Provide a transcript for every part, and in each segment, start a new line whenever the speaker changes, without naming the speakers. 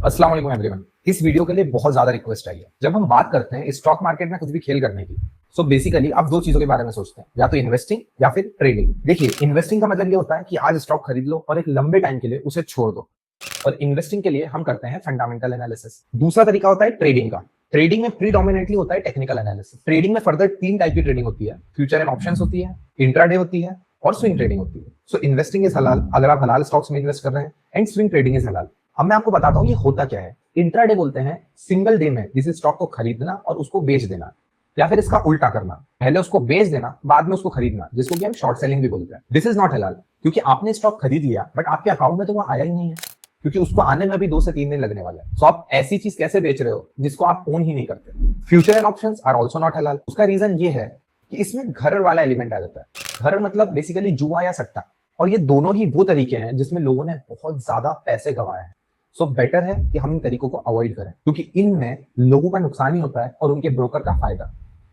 अस्सलाम वालेकुम एवरीवन। इस वीडियो के लिए बहुत ज्यादा रिक्वेस्ट आई है। जब हम बात करते हैं स्टॉक मार्केट में कुछ भी खेल करने की, सो बेसिकली आप दो चीजों के बारे में सोचते हैं, या तो इन्वेस्टिंग या फिर ट्रेडिंग। देखिए, इन्वेस्टिंग का मतलब ये होता है कि आज स्टॉक खरीद लो और एक लंबे टाइम के लिए उसे छोड़ दो, और इन्वेस्टिंग के लिए हम करते हैं फंडामेंटल एनालिसिस। दूसरा तरीका होता है ट्रेडिंग का। ट्रेडिंग में प्रीडोमिनेटली होता है टेक्निकल एनालिसिस। ट्रेडिंग में फर्दर तीन टाइप की ट्रेडिंग होती है, फ्यूचर एंड ऑप्शंस होती है, इंट्राडे होती है और स्विंग ट्रेडिंग होती है। सो इन्वेस्टिंग इज हलाल अगर आप हलाल स्टॉक्स में इन्वेस्ट कर रहे हैं, एंड स्विंग ट्रेडिंग इज हलाल। अब मैं आपको बताता हूँ ये होता क्या है। इंट्राडे बोलते हैं सिंगल डे में किसी स्टॉक को खरीदना और उसको बेच देना, या फिर इसका उल्टा करना, पहले उसको बेच देना बाद में उसको खरीदना, जिसको कि हम शॉर्ट सेलिंग भी बोलते हैं। दिस इज नॉट हलाल, क्योंकि आपने स्टॉक खरीद लिया बट आपके अकाउंट में तो वो आया ही नहीं है, क्योंकि उसको आने में भी 2 से 3 दिन लगने वाला है। तो आप ऐसी चीज कैसे बेच रहे हो जिसको आप ओन ही नहीं करते। Future and options are also not हलाल। उसका रीजन ये है कि इसमें घर वाला एलिमेंट आ जाता है। घर मतलब बेसिकली जुआ या सट्टा, और ये दोनों ही वो तरीके हैं जिसमें लोगों ने बहुत ज्यादा पैसे गंवाए हैं। सो बेटर है कि हम इन तरीकों को अवॉइड करें, क्योंकि इनमें लोगों का नुकसान ही होता है और उनके ब्रोकर का फायदा।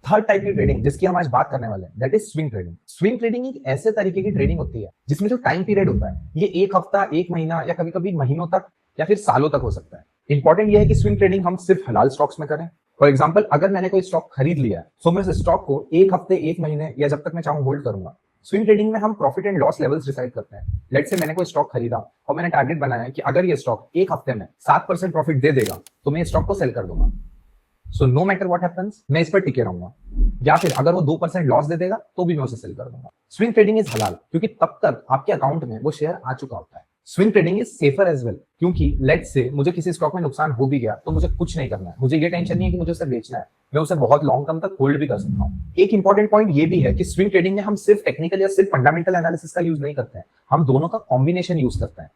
थर्ड टाइप की ट्रेडिंग जिसकी हम आज बात करने वाले हैं, that is swing trading. Swing trading एक ऐसे तरीके की ट्रेडिंग होती है जिसमें जो टाइम पीरियड होता है ये 1 हफ्ता, 1 महीना या कभी कभी महीनों तक या फिर सालों तक हो सकता है। इंपॉर्टेंट ये है कि स्विंग ट्रेडिंग हम सिर्फ हलाल स्टॉक्स में करें। फॉर एग्जाम्पल, अगर मैंने कोई स्टॉक खरीद लिया है तो मैं उस स्टॉक को 1 हफ्ते, 1 महीने या जब तक मैं चाहूं होल्ड करूंगा। स्विंग ट्रेडिंग में हम profit and loss levels decide करते हैं। लेट्स से मैंने कोई स्टॉक खरीदा और मैंने टारगेट बनाया कि अगर ये स्टॉक 1 हफ्ते में 7% प्रॉफिट दे देगा तो मैं इस स्टॉक को सेल कर दूंगा। So no matter what happens, मैं इस पर टिके रहूंगा। या फिर अगर वो 2% लॉस दे देगा तो भी मैं उसे सेल कर दूंगा। स्विंग ट्रेडिंग इज हलाल क्योंकि तब तक आपके अकाउंट में वो शेयर आ चुका होता है। Swing trading is safer as well, क्योंकि लेट्स से मुझे किसी स्टॉक में नुकसान हो भी गया तो मुझे कुछ नहीं करना है। मुझे ये टेंशन नहीं है कि मुझे उसे बेचना है, मैं उसे बहुत लॉन्ग टर्म तक होल्ड भी कर सकता हूँ। एक इंपॉर्टेंट पॉइंट ये भी है कि स्विंग ट्रेडिंग में हम सिर्फ टेक्निकल या सिर्फ फंडामेंटल एनालिसिस का यूज नहीं करते हैं, हम दोनों का कॉम्बिनेशन यूज करते हैं।